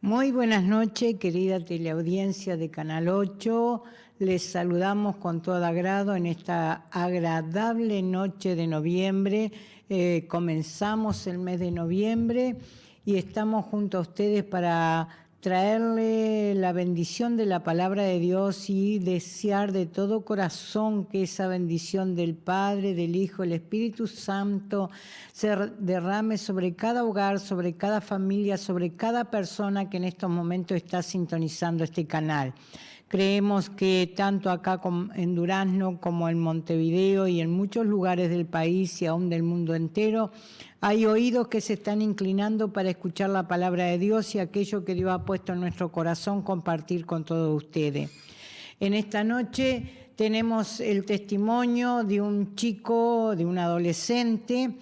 Muy buenas noches, querida teleaudiencia de Canal 8. Les saludamos con todo agrado en esta agradable noche de noviembre. Comenzamos el mes de noviembre y estamos junto a ustedes para traerle la bendición de la palabra de Dios y desear de todo corazón que esa bendición del Padre, del Hijo, del Espíritu Santo se derrame sobre cada hogar, sobre cada familia, sobre cada persona que en estos momentos está sintonizando este canal. Creemos que tanto acá en Durazno como en Montevideo y en muchos lugares del país y aún del mundo entero, hay oídos que se están inclinando para escuchar la palabra de Dios y aquello que Dios ha puesto en nuestro corazón compartir con todos ustedes. En esta noche tenemos el testimonio de un chico, de un adolescente,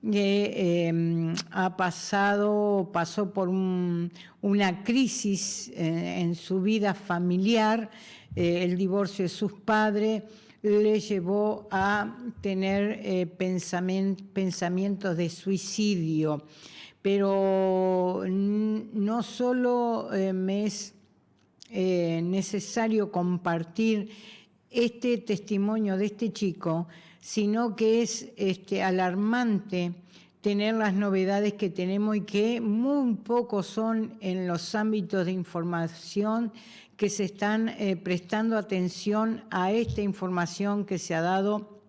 que pasó por una crisis en su vida familiar. El divorcio de sus padres le llevó a tener pensamientos de suicidio. Pero no solo me es necesario compartir este testimonio de este chico, sino que es alarmante tener las novedades que tenemos y que muy pocos son en los ámbitos de información que se están prestando atención a esta información que se ha dado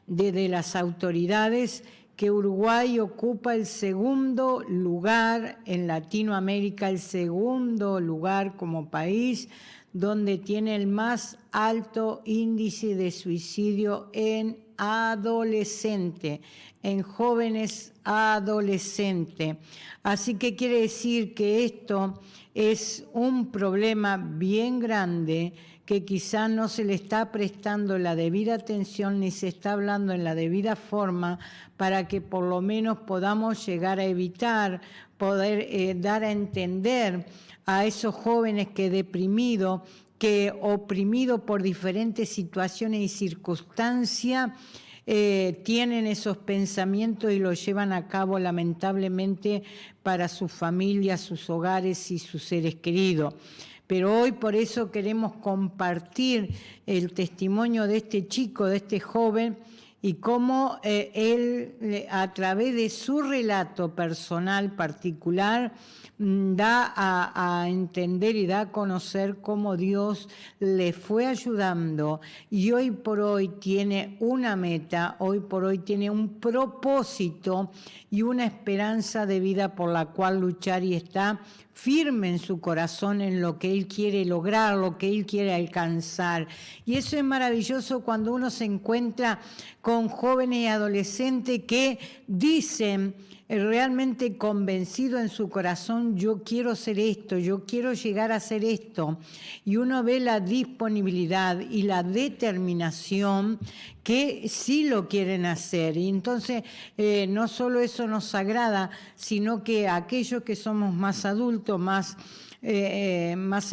desde las autoridades, que Uruguay ocupa el segundo lugar en Latinoamérica, el segundo lugar como país donde tiene el más alto índice de suicidio en adolescente, en jóvenes adolescentes. Así que quiere decir que esto es un problema bien grande que quizá no se le está prestando la debida atención ni se está hablando en la debida forma para que por lo menos podamos llegar a evitar, poder dar a entender a esos jóvenes que deprimidos, que oprimidos por diferentes situaciones y circunstancias, tienen esos pensamientos y los llevan a cabo lamentablemente para sus familias, sus hogares y sus seres queridos. Pero hoy por eso queremos compartir el testimonio de este chico, de este joven, y cómo él, a través de su relato personal particular, da a entender y da a conocer cómo Dios le fue ayudando y hoy por hoy tiene una meta, hoy por hoy tiene un propósito y una esperanza de vida por la cual luchar y está firme en su corazón en lo que él quiere lograr, lo que él quiere alcanzar. Y eso es maravilloso cuando uno se encuentra con jóvenes y adolescentes que dicen realmente convencido en su corazón, yo quiero ser esto, yo quiero llegar a ser esto. Y uno ve la disponibilidad y la determinación que sí lo quieren hacer. Y entonces no solo eso nos agrada, sino que aquellos que somos más adultos, más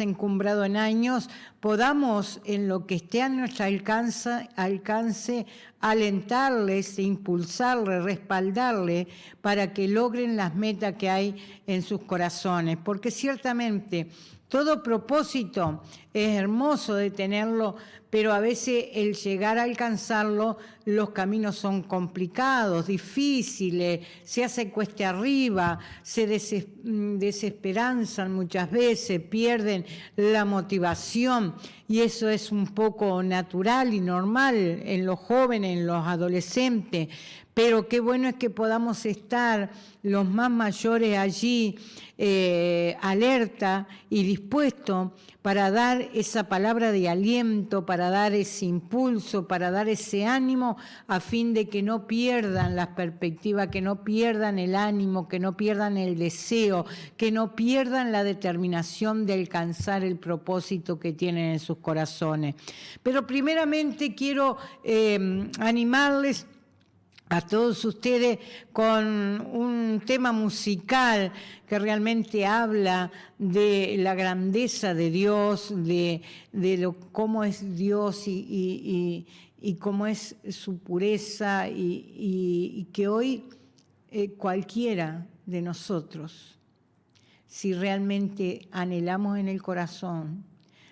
encumbrados en años, podamos en lo que esté a nuestro alcance alentarles, impulsarles, respaldarles para que logren las metas que hay en sus corazones. Porque ciertamente todo propósito es hermoso de tenerlo, pero a veces el llegar a alcanzarlo, los caminos son complicados, difíciles, se hace cuesta arriba, se desesperanzan muchas veces, pierden la motivación y eso es un poco natural y normal en los jóvenes, en los adolescentes. Pero qué bueno es que podamos estar los más mayores allí alerta y dispuestos para dar esa palabra de aliento, para dar ese impulso, para dar ese ánimo a fin de que no pierdan las perspectivas, que no pierdan el ánimo, que no pierdan el deseo, que no pierdan la determinación de alcanzar el propósito que tienen en sus corazones. Pero primeramente quiero animarles a todos ustedes con un tema musical que realmente habla de la grandeza de Dios, de cómo es Dios y cómo es su pureza y que hoy cualquiera de nosotros si realmente anhelamos en el corazón,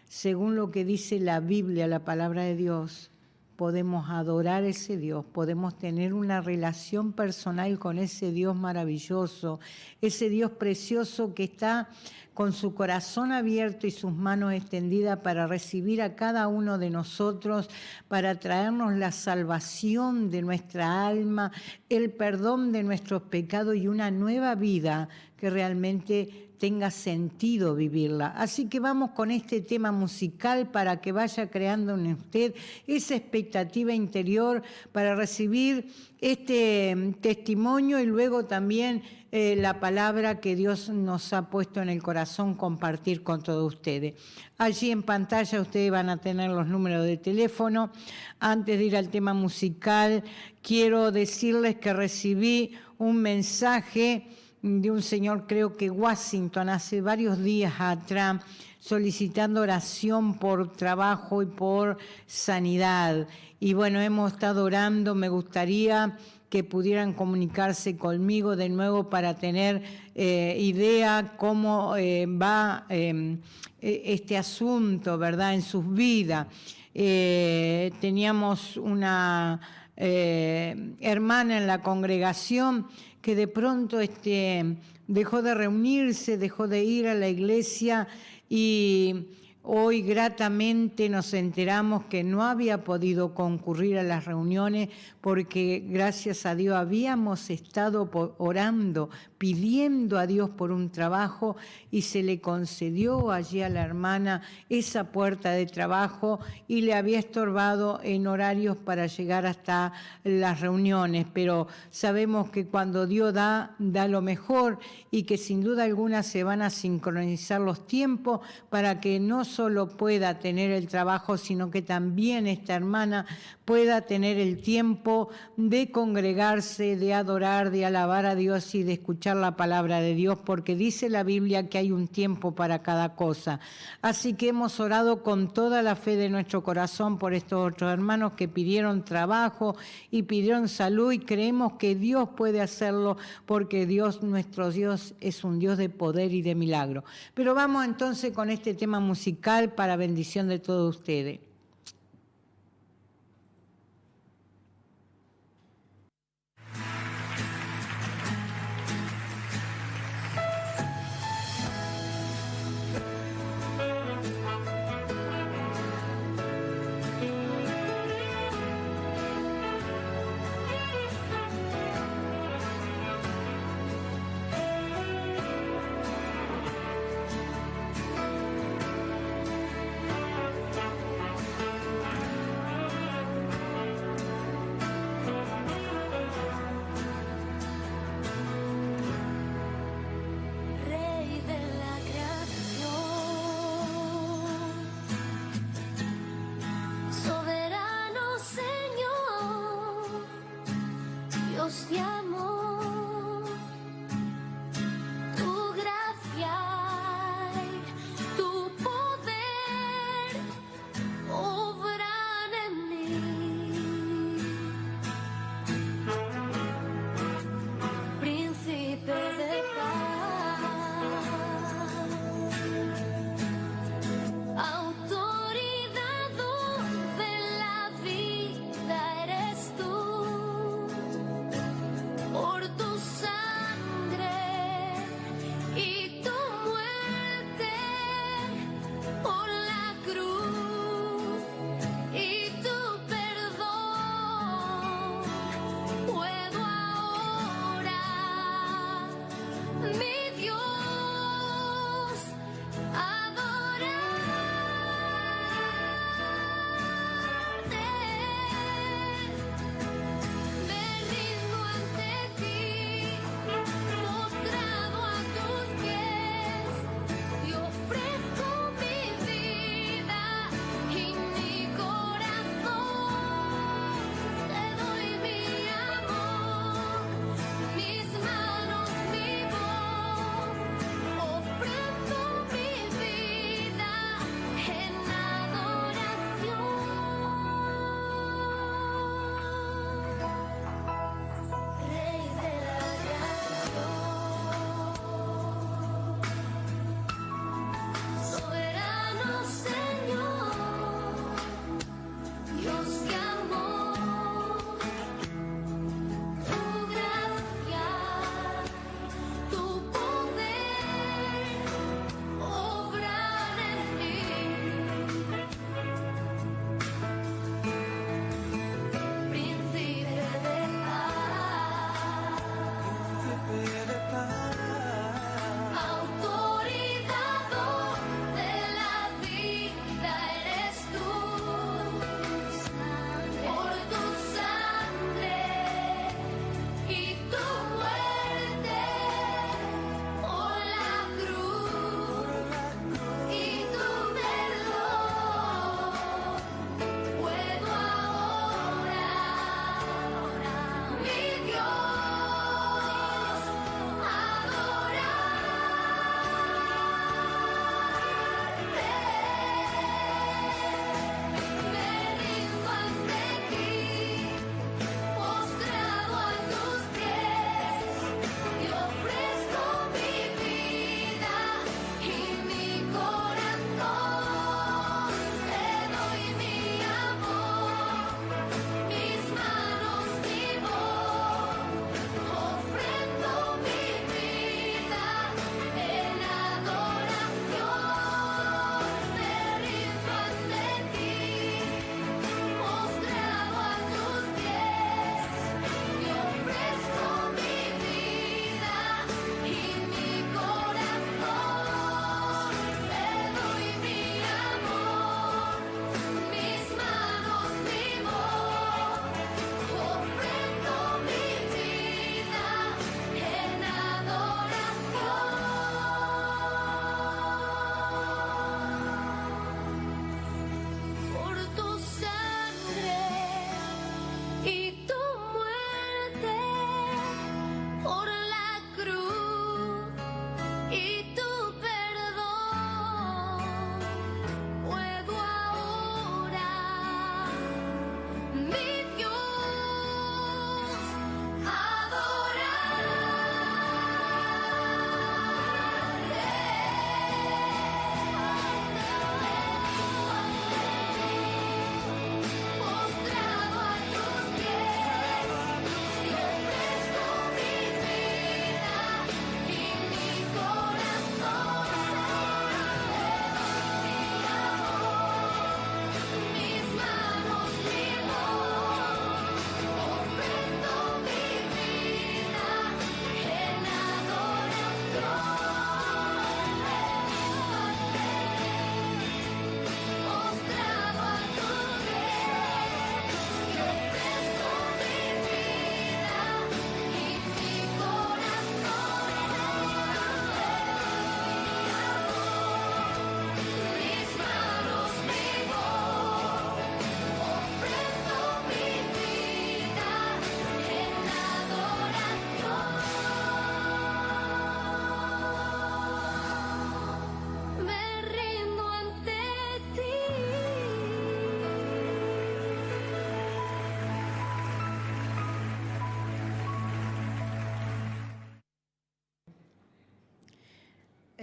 según lo que dice la Biblia, la palabra de Dios, podemos adorar a ese Dios, podemos tener una relación personal con ese Dios maravilloso, ese Dios precioso que está con su corazón abierto y sus manos extendidas para recibir a cada uno de nosotros, para traernos la salvación de nuestra alma, el perdón de nuestros pecados y una nueva vida que realmente tenga sentido vivirla. Así que vamos con este tema musical para que vaya creando en usted esa expectativa interior para recibir este testimonio y luego también la palabra que Dios nos ha puesto en el corazón compartir con todos ustedes. Allí en pantalla ustedes van a tener los números de teléfono. Antes de ir al tema musical, quiero decirles que recibí un mensaje de un señor, creo que Washington, hace varios días atrás, solicitando oración por trabajo y por sanidad. Y bueno, hemos estado orando, me gustaría que pudieran comunicarse conmigo de nuevo para tener idea cómo va este asunto, ¿verdad?, en sus vidas. Teníamos una hermana en la congregación que de pronto dejó de reunirse, dejó de ir a la iglesia y hoy gratamente nos enteramos que no había podido concurrir a las reuniones porque gracias a Dios habíamos estado orando, pidiendo a Dios por un trabajo y se le concedió allí a la hermana esa puerta de trabajo y le había estorbado en horarios para llegar hasta las reuniones, pero sabemos que cuando Dios da lo mejor y que sin duda alguna se van a sincronizar los tiempos para que no solo pueda tener el trabajo, sino que también esta hermana pueda tener el tiempo de congregarse, de adorar, de alabar a Dios y de escuchar la palabra de Dios, porque dice la Biblia que hay un tiempo para cada cosa. Así que hemos orado con toda la fe de nuestro corazón por estos otros hermanos que pidieron trabajo y pidieron salud y creemos que Dios puede hacerlo porque Dios, nuestro Dios, es un Dios de poder y de milagro. Pero vamos entonces con este tema musical para bendición de todos ustedes.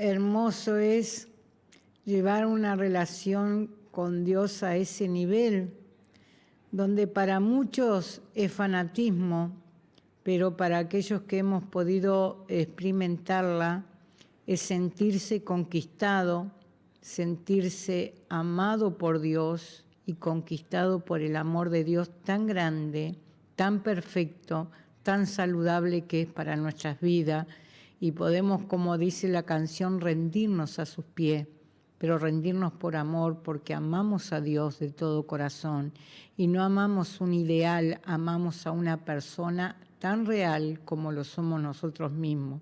hermoso es llevar una relación con Dios a ese nivel, donde para muchos es fanatismo, pero para aquellos que hemos podido experimentarla, es sentirse conquistado, sentirse amado por Dios y conquistado por el amor de Dios tan grande, tan perfecto, tan saludable que es para nuestras vidas, y podemos, como dice la canción, rendirnos a sus pies, pero rendirnos por amor, porque amamos a Dios de todo corazón y no amamos un ideal, amamos a una persona tan real como lo somos nosotros mismos.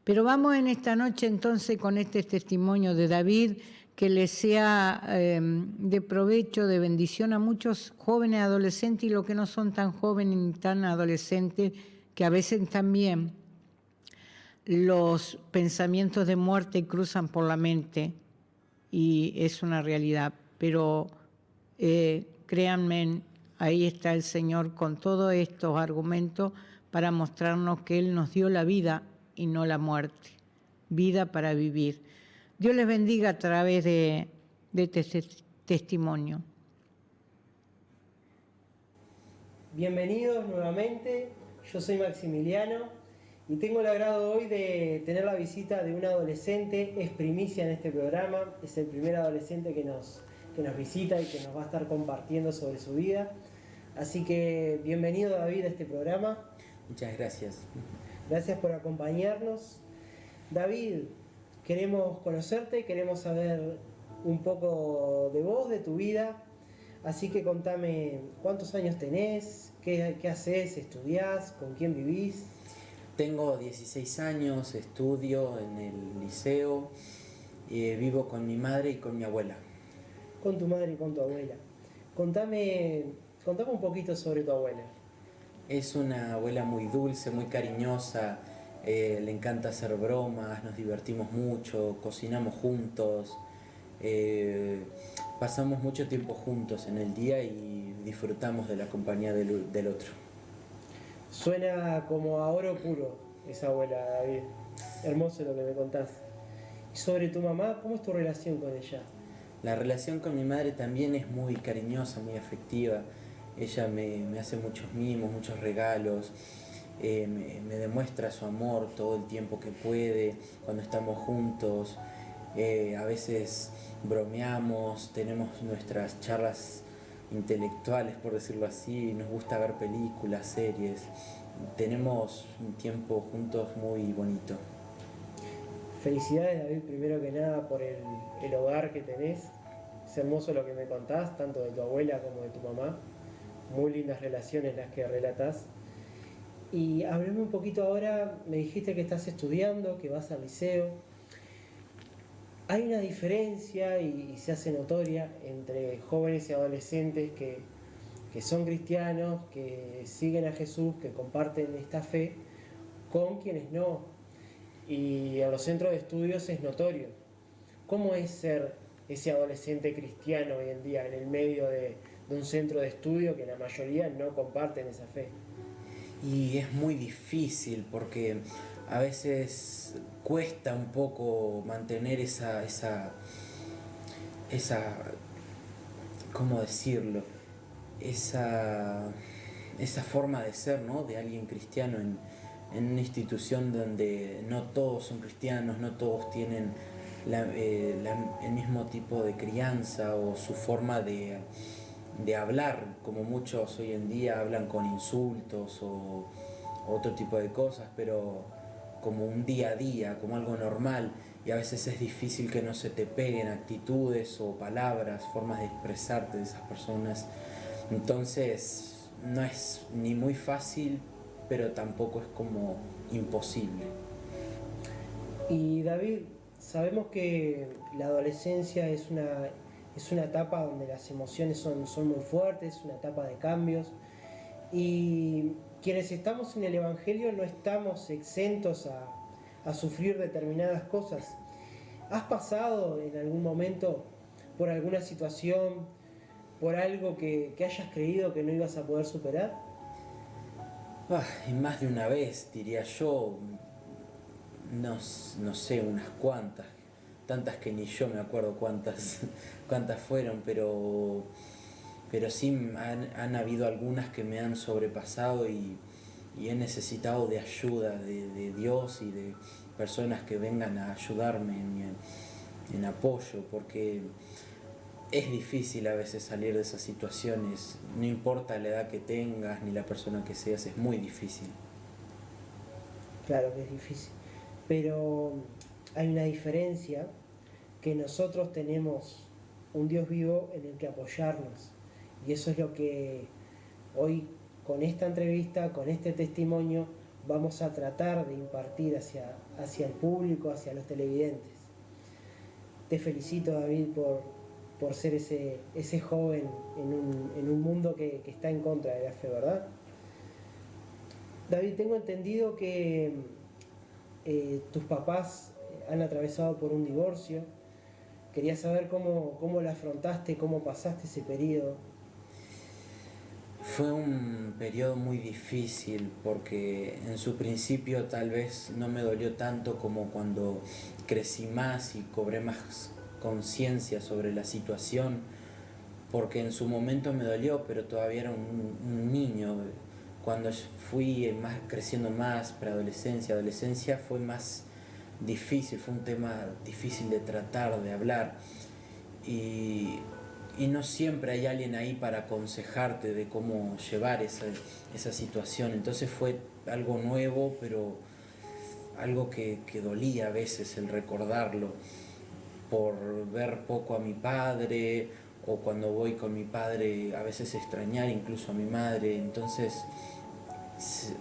Pero vamos en esta noche entonces con este testimonio de David, que les sea de provecho, de bendición a muchos jóvenes, adolescentes y los que no son tan jóvenes ni tan adolescentes, que a veces también los pensamientos de muerte cruzan por la mente y es una realidad. Pero créanme, ahí está el Señor con todos estos argumentos para mostrarnos que Él nos dio la vida y no la muerte, vida para vivir. Dios les bendiga a través de este testimonio. Bienvenidos nuevamente, yo soy Maximiliano y tengo el agrado hoy de tener la visita de un adolescente, es primicia en este programa, es el primer adolescente que nos visita y que nos va a estar compartiendo sobre su vida. Así que bienvenido David a este programa. Muchas gracias. Gracias por acompañarnos. David, queremos conocerte, queremos saber un poco de vos, de tu vida. Así que contame cuántos años tenés, qué haces, estudiás, con quién vivís. Tengo 16 años, estudio en el liceo, vivo con mi madre y con mi abuela. Con tu madre y con tu abuela. Contame un poquito sobre tu abuela. Es una abuela muy dulce, muy cariñosa, le encanta hacer bromas, nos divertimos mucho, cocinamos juntos, pasamos mucho tiempo juntos en el día y disfrutamos de la compañía del otro. Suena como a oro puro esa abuela, David. Hermoso lo que me contás. Y sobre tu mamá, ¿cómo es tu relación con ella? La relación con mi madre también es muy cariñosa, muy afectiva. Ella me hace muchos mimos, muchos regalos, me demuestra su amor todo el tiempo que puede, cuando estamos juntos. A veces bromeamos, tenemos nuestras charlas intelectuales, por decirlo así, nos gusta ver películas, series. Tenemos un tiempo juntos muy bonito. Felicidades, David, primero que nada por el hogar que tenés. Es hermoso lo que me contás, tanto de tu abuela como de tu mamá. Muy lindas relaciones las que relatás. Y hablame un poquito ahora, me dijiste que estás estudiando, que vas al liceo. Hay una diferencia y se hace notoria entre jóvenes y adolescentes que son cristianos, que siguen a Jesús, que comparten esta fe, con quienes no. Y en los centros de estudios es notorio. ¿Cómo es ser ese adolescente cristiano hoy en día en el medio de un centro de estudio que la mayoría no comparten esa fe? Y es muy difícil porque a veces cuesta un poco mantener esa ¿cómo decirlo? Esa forma de ser, ¿no? De alguien cristiano en una institución donde no todos son cristianos, no todos tienen el mismo tipo de crianza o su forma de hablar, como muchos hoy en día hablan con insultos o otro tipo de cosas, pero como un día a día, como algo normal, y a veces es difícil que no se te peguen actitudes o palabras, formas de expresarte de esas personas. Entonces no es ni muy fácil, pero tampoco es como imposible. Y David, sabemos que la adolescencia es una etapa donde las emociones son muy fuertes, una etapa de cambios, y quienes estamos en el Evangelio no estamos exentos a sufrir determinadas cosas. ¿Has pasado en algún momento por alguna situación, por algo que hayas creído que no ibas a poder superar? Y más de una vez, diría yo, no sé, unas cuantas, tantas que ni yo me acuerdo cuántas fueron, pero sí han habido algunas que me han sobrepasado y he necesitado de ayuda de Dios y de personas que vengan a ayudarme en apoyo, porque es difícil a veces salir de esas situaciones, no importa la edad que tengas ni la persona que seas, es muy difícil. Claro que es difícil, pero hay una diferencia, que nosotros tenemos un Dios vivo en el que apoyarnos, y eso es lo que hoy con esta entrevista, con este testimonio, vamos a tratar de impartir hacia el público, hacia los televidentes. Te felicito, David, por ser ese joven en un mundo que está en contra de la fe, ¿verdad? David, tengo entendido que tus papás han atravesado por un divorcio. Quería saber cómo lo afrontaste, cómo pasaste ese periodo. Fue un periodo muy difícil porque en su principio tal vez no me dolió tanto como cuando crecí más y cobré más conciencia sobre la situación, porque en su momento me dolió, pero todavía era un niño. Cuando fui creciendo más, preadolescencia, adolescencia, fue más difícil, fue un tema difícil de tratar, de hablar. Y no siempre hay alguien ahí para aconsejarte de cómo llevar esa situación. Entonces fue algo nuevo, pero algo que dolía a veces el recordarlo, por ver poco a mi padre, o cuando voy con mi padre a veces extrañar incluso a mi madre. Entonces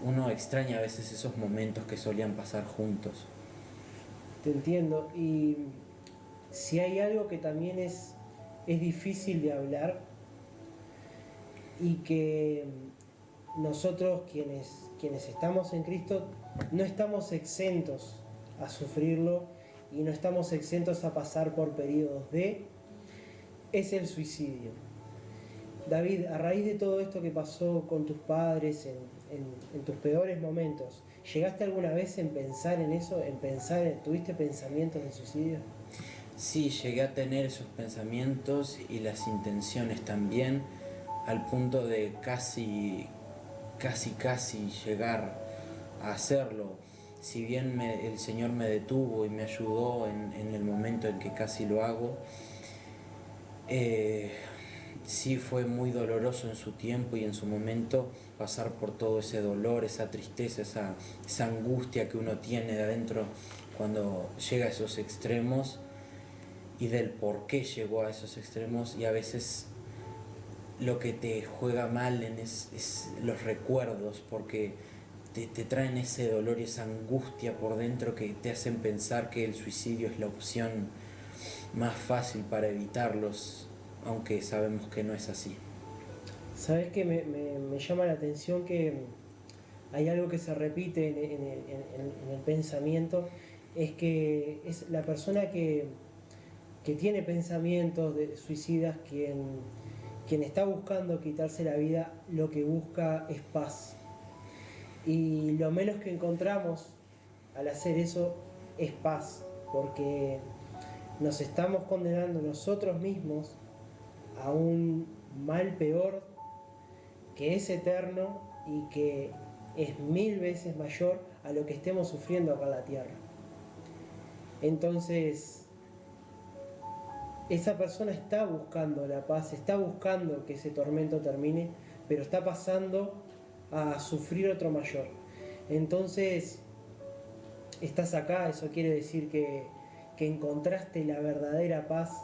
uno extraña a veces esos momentos que solían pasar juntos. Te entiendo. Y si hay algo que también es difícil de hablar, y que nosotros quienes estamos en Cristo no estamos exentos a sufrirlo y no estamos exentos a pasar por periodos es el suicidio. David, a raíz de todo esto que pasó con tus padres en tus peores momentos, ¿llegaste alguna vez en pensar en eso? ¿Tuviste pensamientos de suicidio? Sí, llegué a tener esos pensamientos y las intenciones también, al punto de casi llegar a hacerlo. Si bien el Señor me detuvo y me ayudó en el momento en que casi lo hago, sí fue muy doloroso en su tiempo y en su momento pasar por todo ese dolor, esa tristeza, esa angustia que uno tiene de adentro cuando llega a esos extremos, y del por qué llegó a esos extremos. Y a veces lo que te juega mal es los recuerdos, porque te traen ese dolor y esa angustia por dentro que te hacen pensar que el suicidio es la opción más fácil para evitarlos, aunque sabemos que no es así. ¿Sabes qué? Me llama la atención que hay algo que se repite en el pensamiento, es que es la persona que tiene pensamientos de suicidas, quien está buscando quitarse la vida, lo que busca es paz. Y lo menos que encontramos al hacer eso es paz, porque nos estamos condenando nosotros mismos a un mal peor que es eterno y que es 1000 veces mayor a lo que estemos sufriendo acá en la tierra. Entonces, esa persona está buscando la paz, está buscando que ese tormento termine, pero está pasando a sufrir otro mayor. Entonces, estás acá, eso quiere decir que encontraste la verdadera paz.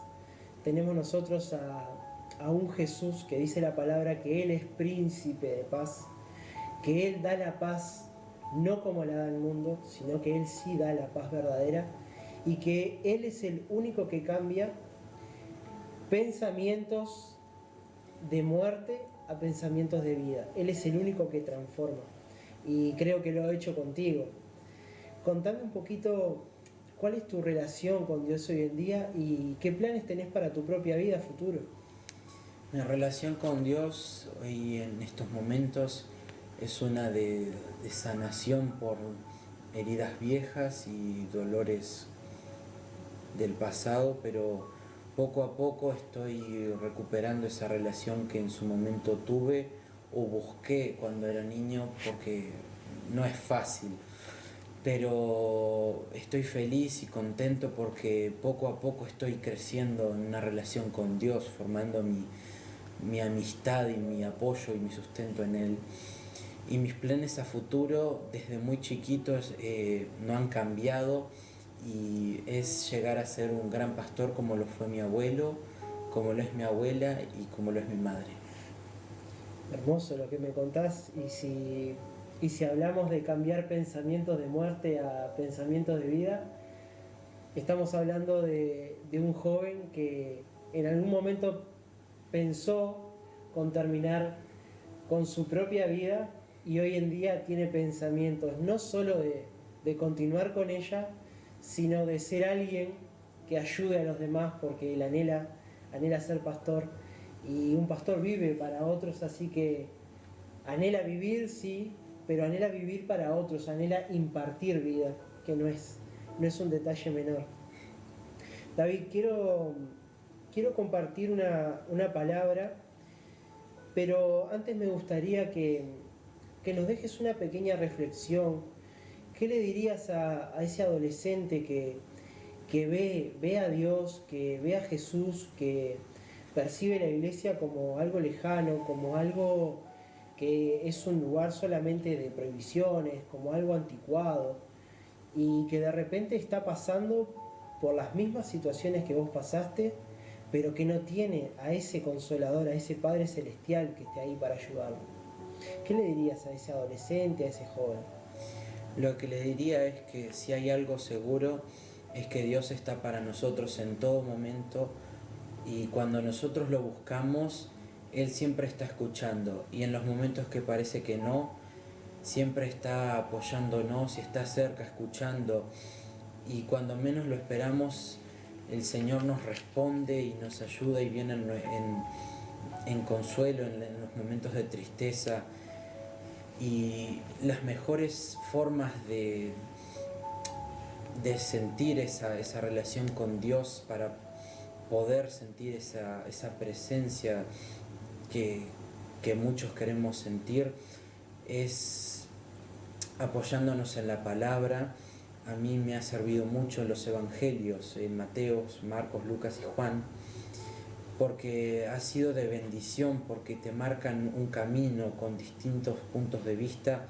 Tenemos nosotros a un Jesús que dice la palabra que Él es príncipe de paz, que Él da la paz no como la da el mundo, sino que Él sí da la paz verdadera, y que Él es el único que cambia pensamientos de muerte a pensamientos de vida. Él es el único que transforma, y creo que lo ha hecho contigo. Contame un poquito cuál es tu relación con Dios hoy en día y qué planes tenés para tu propia vida futuro. Mi relación con Dios hoy en estos momentos es una de sanación heridas viejas y dolores del pasado, pero poco a poco estoy recuperando esa relación que en su momento tuve o busqué cuando era niño, porque no es fácil, pero estoy feliz y contento porque poco a poco estoy creciendo en una relación con Dios, formando mi amistad y mi apoyo y mi sustento en Él. Y mis planes a futuro desde muy chiquitos no han cambiado, y es llegar a ser un gran pastor como lo fue mi abuelo, como lo es mi abuela y como lo es mi madre. Hermoso lo que me contás, y si hablamos de cambiar pensamientos de muerte a pensamientos de vida, estamos hablando de un joven que en algún momento pensó con terminar con su propia vida, y hoy en día tiene pensamientos no solo de continuar con ella, sino de ser alguien que ayude a los demás, porque él anhela ser pastor, y un pastor vive para otros, así que anhela vivir, sí, pero anhela vivir para otros, anhela impartir vida, que no es un detalle menor. David, quiero compartir una palabra, pero antes me gustaría que nos dejes una pequeña reflexión. ¿Qué le dirías a ese adolescente que ve a Dios, que ve a Jesús, que percibe la iglesia como algo lejano, como algo que es un lugar solamente de prohibiciones, como algo anticuado, y que de repente está pasando por las mismas situaciones que vos pasaste, pero que no tiene a ese consolador, a ese Padre Celestial que esté ahí para ayudarlo? ¿Qué le dirías a ese adolescente, a ese joven? Lo que le diría es que si hay algo seguro es que Dios está para nosotros en todo momento, y cuando nosotros lo buscamos, Él siempre está escuchando, y en los momentos que parece que no, siempre está apoyándonos y está cerca escuchando, y cuando menos lo esperamos, el Señor nos responde y nos ayuda y viene en consuelo en los momentos de tristeza. Y las mejores formas de sentir esa relación con Dios, para poder sentir esa presencia que muchos queremos sentir, es apoyándonos en la palabra. A mí me ha servido mucho en los evangelios, en Mateo, Marcos, Lucas y Juan, porque ha sido de bendición, porque te marcan un camino con distintos puntos de vista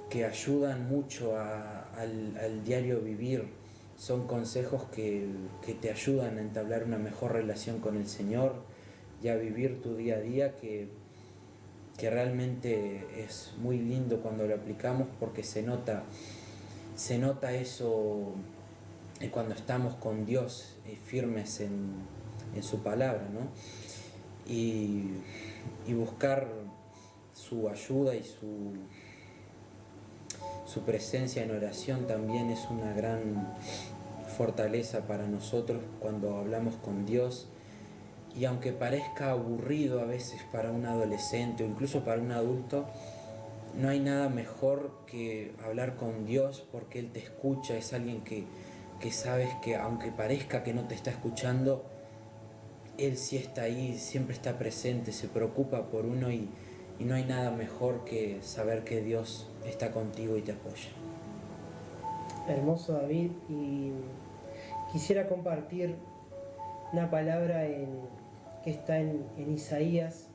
que ayudan mucho al diario vivir. Son consejos que te ayudan a entablar una mejor relación con el Señor y a vivir tu día a día, que realmente es muy lindo cuando lo aplicamos, porque se nota eso cuando estamos con Dios, firmes en su palabra, ¿no? Y buscar su ayuda y su presencia en oración también es una gran fortaleza para nosotros cuando hablamos con Dios. Y aunque parezca aburrido a veces para un adolescente o incluso para un adulto, no hay nada mejor que hablar con Dios, porque Él te escucha. Es alguien que sabes que aunque parezca que no te está escuchando, Él sí está ahí, siempre está presente, se preocupa por uno, y no hay nada mejor que saber que Dios está contigo y te apoya. Hermoso, David, y quisiera compartir una palabra que está en Isaías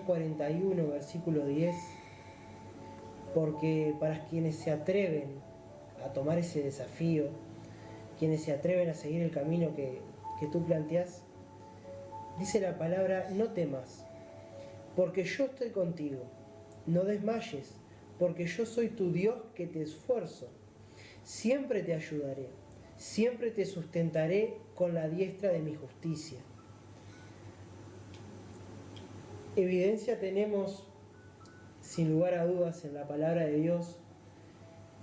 41, versículo 10, porque para quienes se atreven a tomar ese desafío, quienes se atreven a seguir el camino que tú planteás, dice la palabra: no temas, porque yo estoy contigo, no desmayes, porque yo soy tu Dios que te esfuerzo, siempre te ayudaré, siempre te sustentaré con la diestra de mi justicia. Evidencia tenemos, sin lugar a dudas, en la palabra de Dios,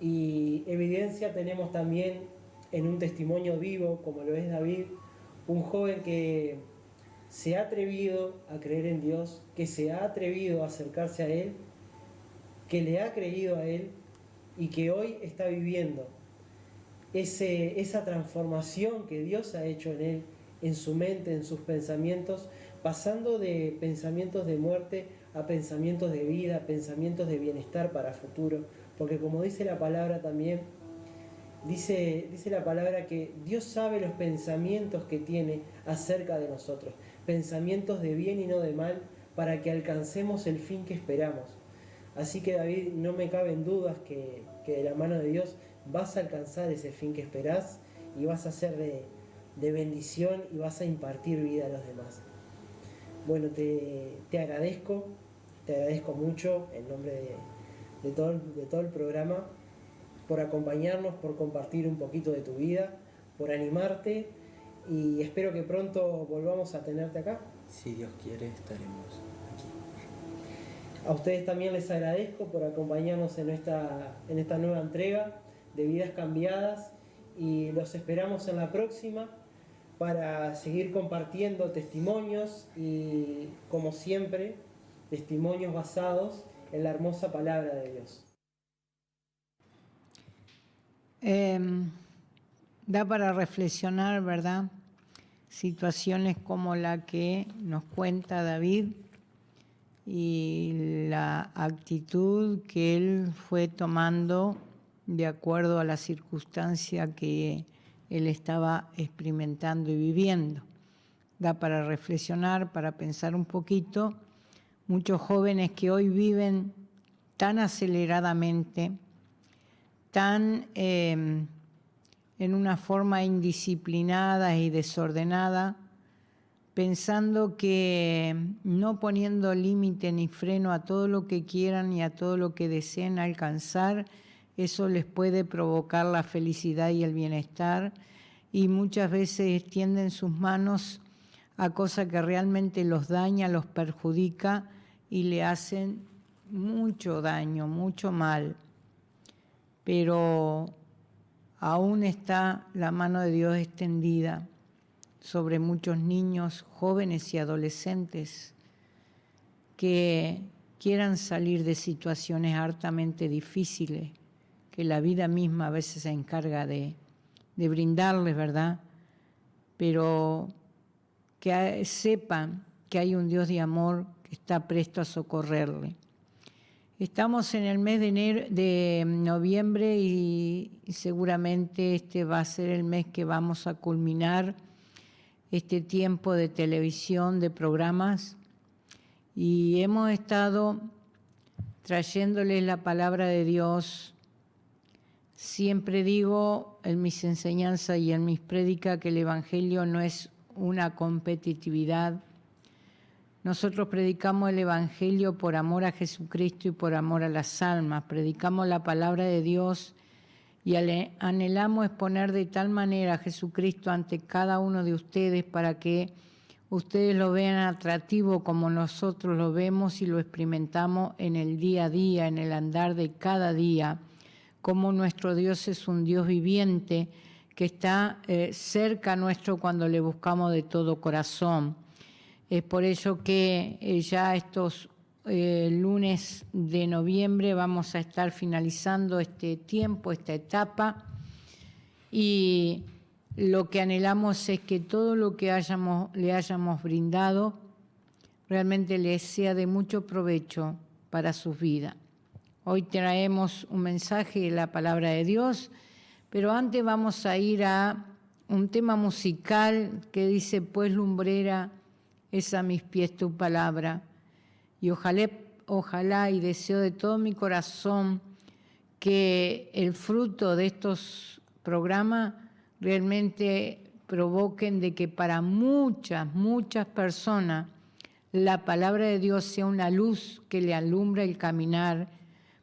y evidencia tenemos también en un testimonio vivo como lo es David, un joven que se ha atrevido a creer en Dios, que se ha atrevido a acercarse a Él, que le ha creído a Él, y que hoy está viviendo esa transformación que Dios ha hecho en él, en su mente, en sus pensamientos, pasando de pensamientos de muerte a pensamientos de vida, pensamientos de bienestar para futuro, porque como dice la palabra también, dice la palabra que Dios sabe los pensamientos que tiene acerca de nosotros, pensamientos de bien y no de mal, para que alcancemos el fin que esperamos. Así que David, no me caben dudas que de la mano de Dios vas a alcanzar ese fin que esperás y vas a ser de bendición y vas a impartir vida a los demás. Bueno, te agradezco mucho en nombre de todo el programa por acompañarnos, por compartir un poquito de tu vida, por animarte y espero que pronto volvamos a tenerte acá. Si Dios quiere, estaremos aquí. A ustedes también les agradezco por acompañarnos en esta nueva entrega de Vidas Cambiadas y los esperamos en la próxima para seguir compartiendo testimonios y, como siempre, testimonios basados en la hermosa palabra de Dios. Da para reflexionar, ¿verdad? Situaciones como la que nos cuenta David y la actitud que él fue tomando de acuerdo a la circunstancia que él estaba experimentando y viviendo. Da para reflexionar, para pensar un poquito. Muchos jóvenes que hoy viven tan aceleradamente, tan en una forma indisciplinada y desordenada, pensando que no poniendo límite ni freno a todo lo que quieran y a todo lo que deseen alcanzar, eso les puede provocar la felicidad y el bienestar, y muchas veces extienden sus manos a cosas que realmente los daña, los perjudica y le hacen mucho daño, mucho mal. Pero aún está la mano de Dios extendida sobre muchos niños, jóvenes y adolescentes que quieran salir de situaciones hartamente difíciles, que la vida misma a veces se encarga de brindarles, ¿verdad? Pero que sepan que hay un Dios de amor que está presto a socorrerle. Estamos en el mes de noviembre y seguramente este va a ser el mes que vamos a culminar este tiempo de televisión, de programas, y hemos estado trayéndoles la palabra de Dios. Siempre digo en mis enseñanzas y en mis prédicas que el Evangelio no es una competitividad. Nosotros predicamos el Evangelio por amor a Jesucristo y por amor a las almas. Predicamos la palabra de Dios y anhelamos exponer de tal manera a Jesucristo ante cada uno de ustedes para que ustedes lo vean atractivo como nosotros lo vemos y lo experimentamos en el día a día, en el andar de cada día, como nuestro Dios es un Dios viviente que está cerca nuestro cuando le buscamos de todo corazón. Es por ello que ya estos lunes de noviembre vamos a estar finalizando este tiempo, esta etapa, y lo que anhelamos es que todo lo que le hayamos brindado realmente les sea de mucho provecho para sus vidas. Hoy traemos un mensaje de la palabra de Dios, pero antes vamos a ir a un tema musical que dice: pues lumbrera es a mis pies tu palabra. Y ojalá y deseo de todo mi corazón que el fruto de estos programas realmente provoquen de que para muchas personas la palabra de Dios sea una luz que le alumbra el caminar,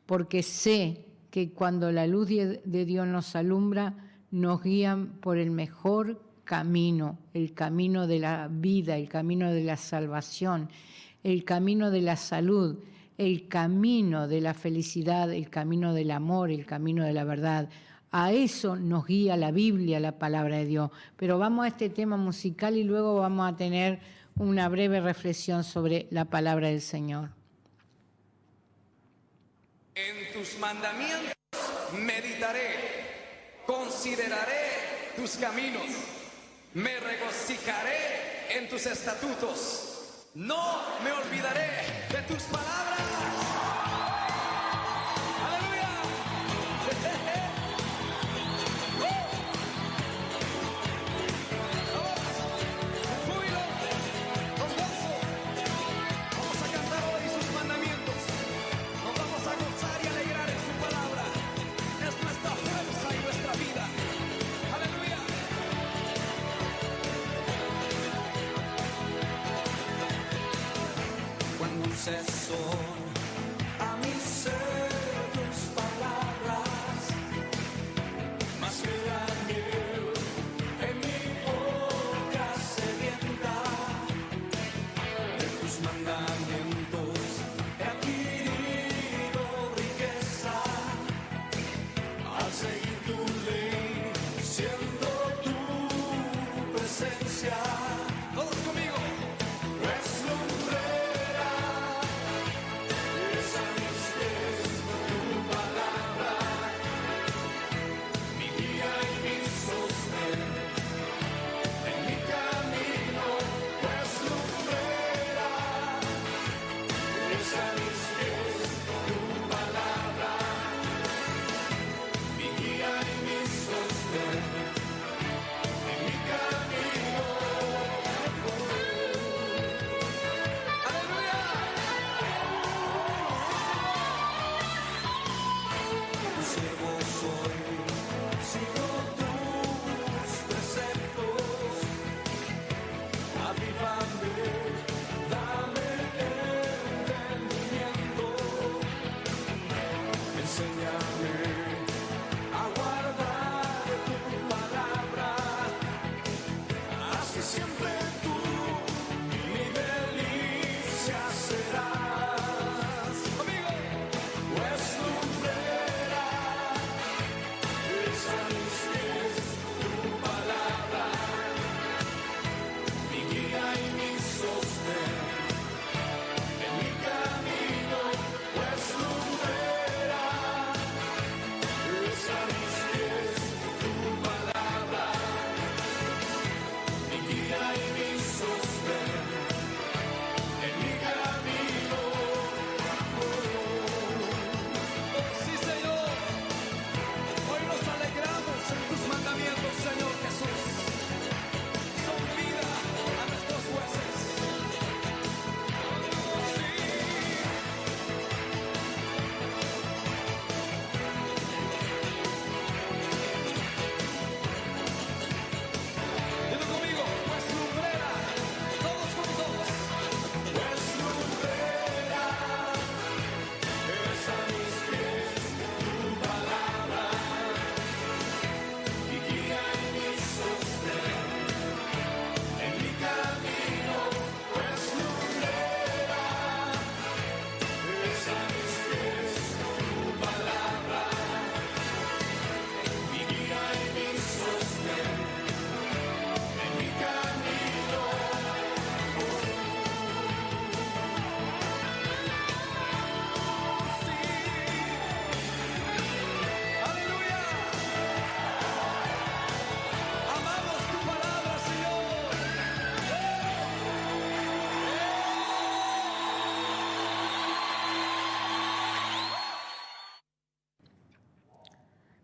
porque sé que cuando la luz de Dios nos alumbra, nos guían por el mejor camino, el camino de la vida, el camino de la salvación, el camino de la salud, el camino de la felicidad, el camino del amor, el camino de la verdad. A eso nos guía la Biblia, la palabra de Dios. Pero vamos a este tema musical y luego vamos a tener una breve reflexión sobre la palabra del Señor. En tus mandamientos meditaré, consideraré tus caminos, me regocijaré en tus estatutos, no me olvidaré de tus palabras. ¡Aleluya! Son a mi ser tus palabras, más que la miel en mi boca sedienta, de tus mandamientos he adquirido riqueza, al seguir tu ley, siento tu presencia. Todos conmigo.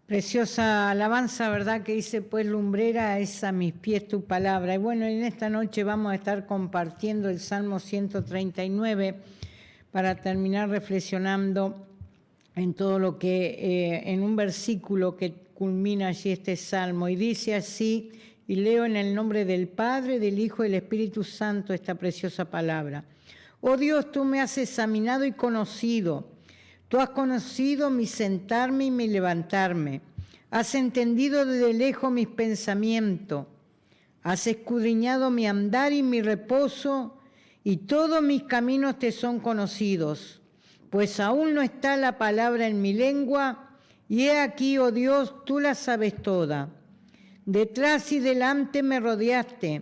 Preciosa alabanza, ¿verdad? Que dice, pues lumbrera es a mis pies tu palabra. Y bueno, en esta noche vamos a estar compartiendo el Salmo 139 para terminar reflexionando en todo lo que, en un versículo que culmina allí este Salmo. Y dice así, y leo en el nombre del Padre, del Hijo y del Espíritu Santo esta preciosa palabra. Oh Dios, tú me has examinado y conocido. Tú has conocido mi sentarme y mi levantarme. Has entendido desde lejos mis pensamientos. Has escudriñado mi andar y mi reposo, y todos mis caminos te son conocidos. Pues aún no está la palabra en mi lengua, y he aquí, oh Dios, tú la sabes toda. Detrás y delante me rodeaste,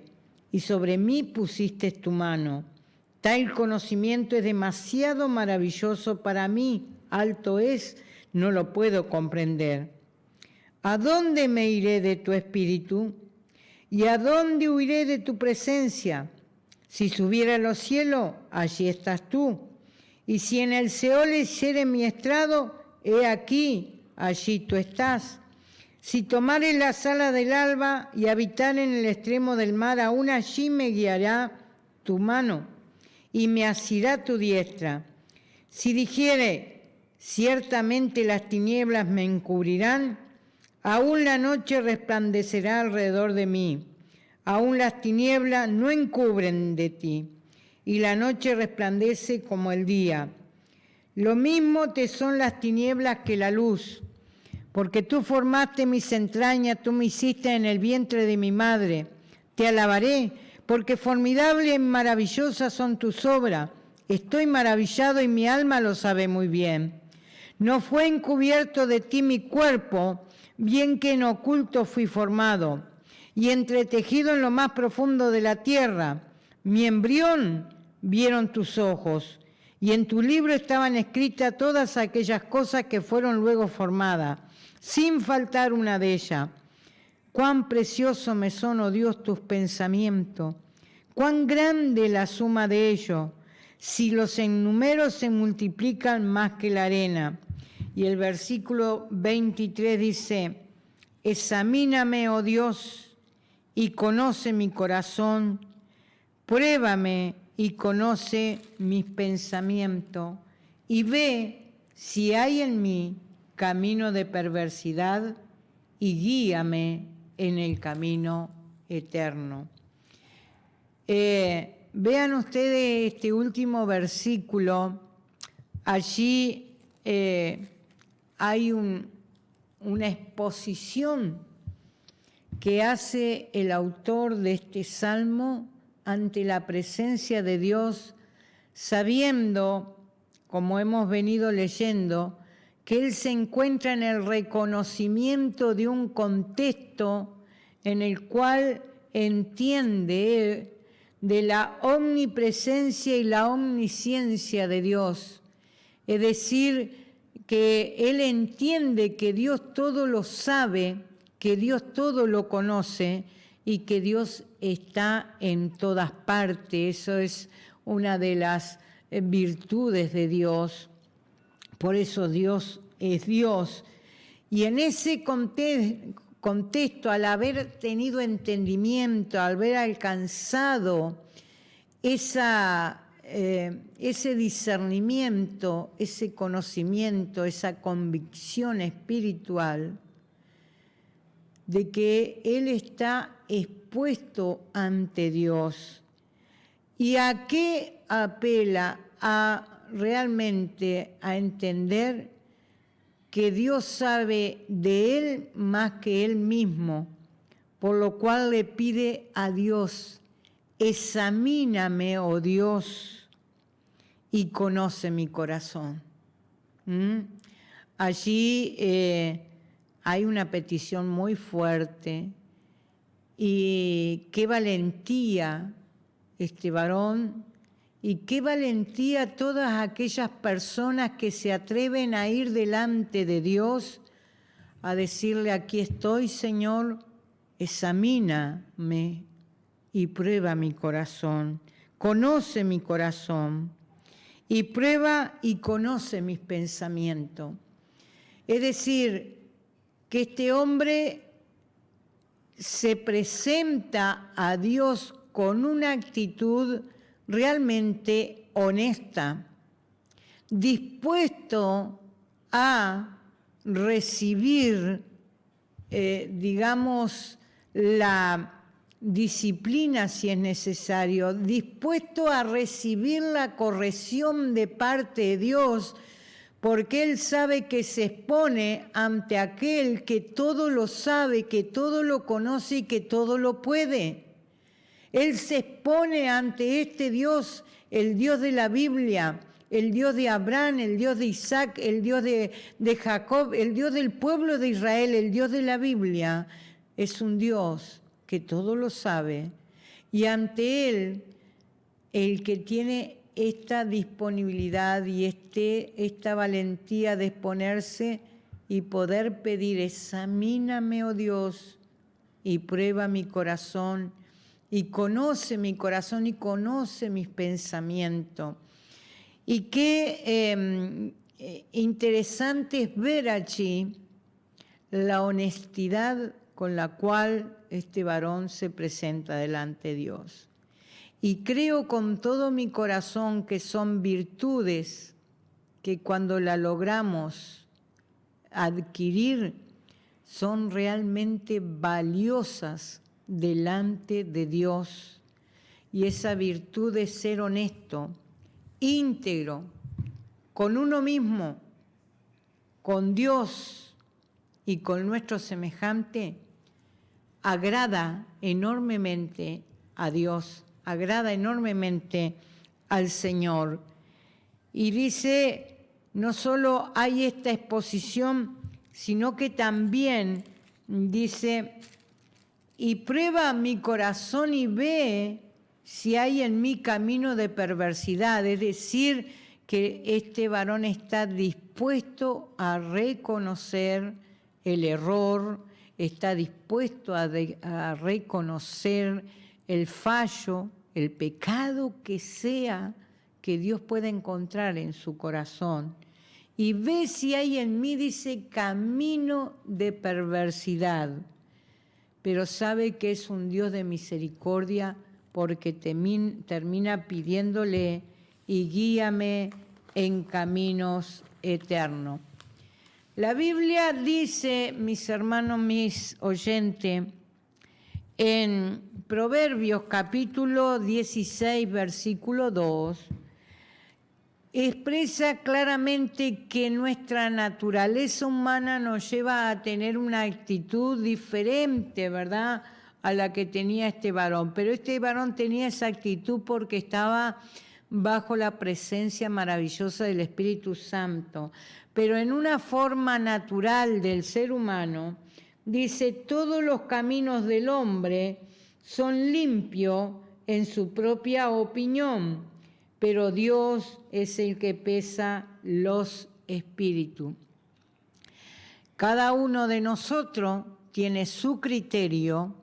y sobre mí pusiste tu mano. Tal conocimiento es demasiado maravilloso para mí. Alto es no lo puedo comprender. ¿A dónde me iré de tu espíritu? ¿Y a dónde huiré de tu presencia? Si subiera a los cielos, allí estás tú. Y si en el Seol hiciere mi estrado, he aquí, allí tú estás. Si tomare las alas del alba y habitar en el extremo del mar, aún allí me guiará tu mano y me asirá tu diestra. Si dijere, ciertamente las tinieblas me encubrirán, aún la noche resplandecerá alrededor de mí. Aún las tinieblas no encubren de ti, y la noche resplandece como el día. Lo mismo te son las tinieblas que la luz, porque tú formaste mis entrañas, tú me hiciste en el vientre de mi madre. Te alabaré, porque formidable y maravillosas son tus obras. Estoy maravillado y mi alma lo sabe muy bien. No fue encubierto de ti mi cuerpo, bien que en oculto fui formado, y entretejido en lo más profundo de la tierra. Mi embrión vieron tus ojos, y en tu libro estaban escritas todas aquellas cosas que fueron luego formadas, sin faltar una de ellas. Cuán precioso me son, oh Dios, tus pensamientos, cuán grande la suma de ellos, si los en número se multiplican más que la arena. Y el versículo 23 dice, examíname, oh Dios, y conoce mi corazón, pruébame y conoce mis pensamientos, y ve si hay en mí camino de perversidad, y guíame en el camino eterno. Vean ustedes este último versículo. Allí hay una exposición que hace el autor de este salmo ante la presencia de Dios, sabiendo, como hemos venido leyendo, que él se encuentra en el reconocimiento de un contexto en el cual entiende de la omnipresencia y la omnisciencia de Dios. Es decir, que él entiende que Dios todo lo sabe, que Dios todo lo conoce y que Dios está en todas partes. Eso es una de las virtudes de Dios. Por eso Dios es Dios. Y en ese contexto, al haber tenido entendimiento, al haber alcanzado ese discernimiento, ese conocimiento, esa convicción espiritual de que él está expuesto ante Dios. ¿Y a qué apela? Realmente a entender que Dios sabe de él más que él mismo, por lo cual le pide a Dios, examíname, oh Dios, y conoce mi corazón. Allí hay una petición muy fuerte, y qué valentía este varón, y qué valentía todas aquellas personas que se atreven a ir delante de Dios a decirle, aquí estoy, Señor, examíname y prueba mi corazón, conoce mi corazón y prueba y conoce mis pensamientos. Es decir, que este hombre se presenta a Dios con una actitud realmente honesta, dispuesto a recibir, la disciplina si es necesario, dispuesto a recibir la corrección de parte de Dios, porque él sabe que se expone ante aquel que todo lo sabe, que todo lo conoce y que todo lo puede. Él se expone ante este Dios, el Dios de la Biblia, el Dios de Abraham, el Dios de Isaac, el Dios de Jacob, el Dios del pueblo de Israel, el Dios de la Biblia. Es un Dios que todo lo sabe. Y ante él, el que tiene esta disponibilidad y esta valentía de exponerse y poder pedir: examíname, oh Dios, y prueba mi corazón, y conoce mi corazón y conoce mis pensamientos. Y qué interesante es ver allí la honestidad con la cual este varón se presenta delante de Dios. Y creo con todo mi corazón que son virtudes que cuando la logramos adquirir son realmente valiosas delante de Dios. Y esa virtud de ser honesto, íntegro, con uno mismo, con Dios y con nuestro semejante, agrada enormemente a Dios, agrada enormemente al Señor. Y dice, no solo hay esta exposición, sino que también dice: y prueba mi corazón y ve si hay en mí camino de perversidad. Es decir, que este varón está dispuesto a reconocer el error, está dispuesto a reconocer el fallo, el pecado que sea que Dios pueda encontrar en su corazón. Y ve si hay en mí, dice, camino de perversidad. Pero sabe que es un Dios de misericordia, porque termina pidiéndole: y guíame en caminos eternos. La Biblia dice, mis hermanos, mis oyentes, en Proverbios capítulo 16, versículo 2, expresa claramente que nuestra naturaleza humana nos lleva a tener una actitud diferente, ¿verdad?, a la que tenía este varón. Pero este varón tenía esa actitud porque estaba bajo la presencia maravillosa del Espíritu Santo. Pero en una forma natural del ser humano, dice: todos los caminos del hombre son limpios en su propia opinión, pero Dios es el que pesa los espíritus. Cada uno de nosotros tiene su criterio,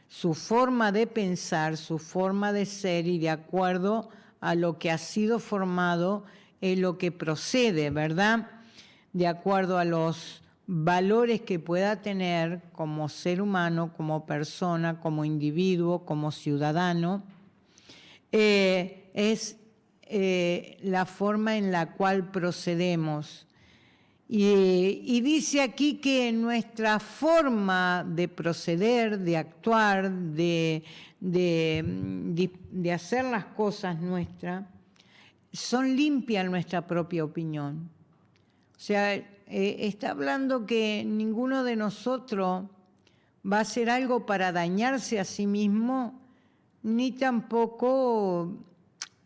su forma de pensar, su forma de ser, y de acuerdo a lo que ha sido formado es lo que procede, ¿verdad?, de acuerdo a los valores que pueda tener como ser humano, como persona, como individuo, como ciudadano. Es la forma en la cual procedemos. Y dice aquí que nuestra forma de proceder, de actuar, de hacer las cosas nuestras, son limpias en nuestra propia opinión. O sea, está hablando que ninguno de nosotros va a hacer algo para dañarse a sí mismo, ni tampoco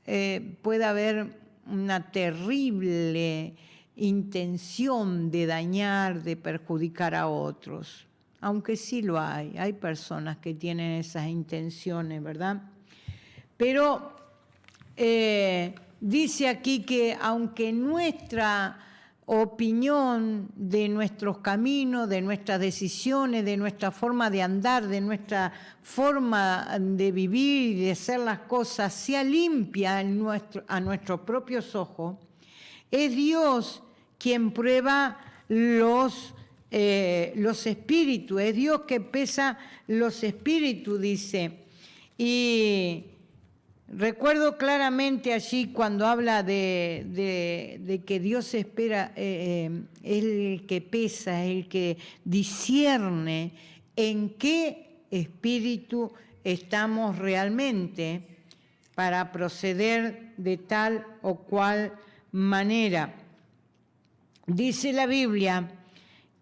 puede haber una terrible intención de dañar, de perjudicar a otros. Aunque sí lo hay personas que tienen esas intenciones, ¿verdad? Pero dice aquí que aunque nuestra opinión de nuestros caminos, de nuestras decisiones, de nuestra forma de andar, de nuestra forma de vivir y de hacer las cosas sea limpia a nuestros propios ojos, es Dios quien prueba los espíritus, es Dios que pesa los espíritus, dice. Y recuerdo claramente allí cuando habla de que Dios espera, es el que pesa, es el que discierne en qué espíritu estamos realmente para proceder de tal o cual manera. Dice la Biblia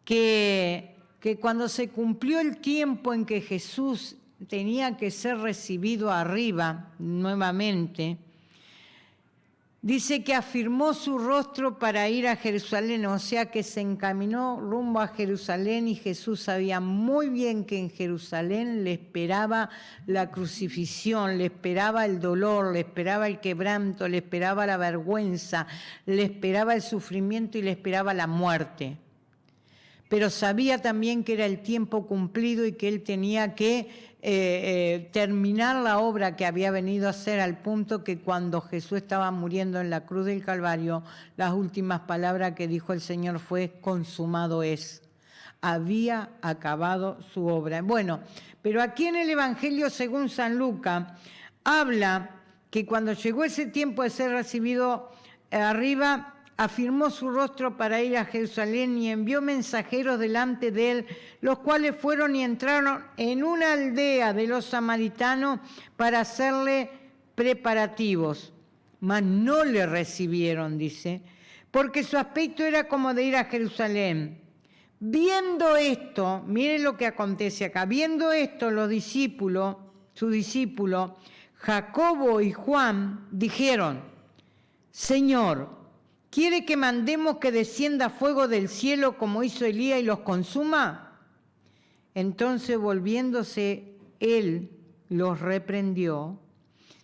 que cuando se cumplió el tiempo en que Jesús tenía que ser recibido arriba nuevamente, dice que afirmó su rostro para ir a Jerusalén, o sea que se encaminó rumbo a Jerusalén y Jesús sabía muy bien que en Jerusalén le esperaba la crucifixión, le esperaba el dolor, le esperaba el quebranto, le esperaba la vergüenza, le esperaba el sufrimiento y le esperaba la muerte. Pero sabía también que era el tiempo cumplido y que él tenía que terminar la obra que había venido a hacer, al punto que cuando Jesús estaba muriendo en la cruz del Calvario, las últimas palabras que dijo el Señor fue: consumado es. Había acabado su obra. Bueno, pero aquí en el Evangelio según San Lucas habla que cuando llegó ese tiempo de ser recibido arriba, afirmó su rostro para ir a Jerusalén y envió mensajeros delante de él, los cuales fueron y entraron en una aldea de los samaritanos para hacerle preparativos. Mas no le recibieron, dice, porque su aspecto era como de ir a Jerusalén. Viendo esto, miren lo que acontece acá, viendo esto los discípulos, su discípulo, Jacobo y Juan, dijeron: Señor, ¿quiere que mandemos que descienda fuego del cielo como hizo Elías y los consuma? Entonces, volviéndose él, los reprendió,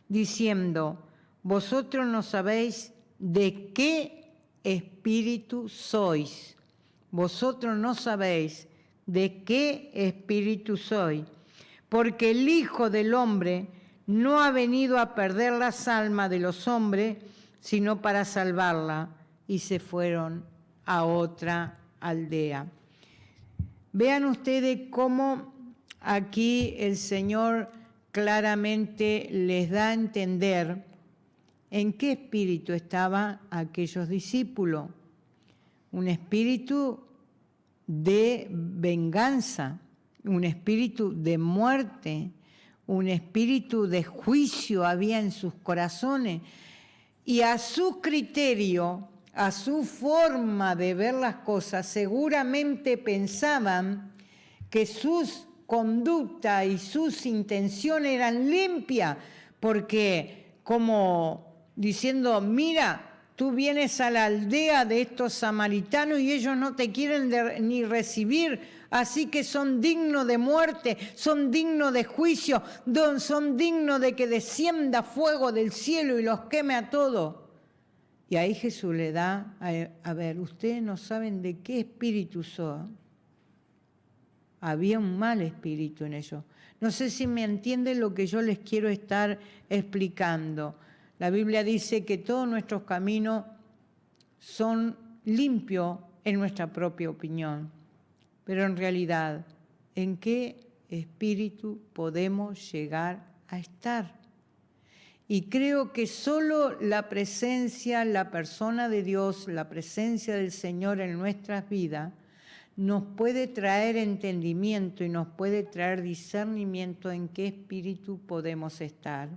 diciendo: vosotros no sabéis de qué espíritu sois. Vosotros no sabéis de qué espíritu sois, porque el Hijo del Hombre no ha venido a perder las almas de los hombres, sino para salvarla. Y se fueron a otra aldea. Vean ustedes cómo aquí el Señor claramente les da a entender en qué espíritu estaban aquellos discípulos. Un espíritu de venganza, un espíritu de muerte, un espíritu de juicio había en sus corazones. Y a su criterio, a su forma de ver las cosas, seguramente pensaban que sus conductas y sus intenciones eran limpias, porque como diciendo: mira, tú vienes a la aldea de estos samaritanos y ellos no te quieren ni recibir, así que son dignos de muerte, son dignos de juicio, son dignos de que descienda fuego del cielo y los queme a todos. Y ahí Jesús le da, a ver, ustedes no saben de qué espíritu son. Había un mal espíritu en ellos. No sé si me entienden lo que yo les quiero estar explicando. La Biblia dice que todos nuestros caminos son limpios en nuestra propia opinión. Pero en realidad, ¿en qué espíritu podemos llegar a estar? Y creo que solo la presencia, la persona de Dios, la presencia del Señor en nuestras vidas, nos puede traer entendimiento y nos puede traer discernimiento en qué espíritu podemos estar.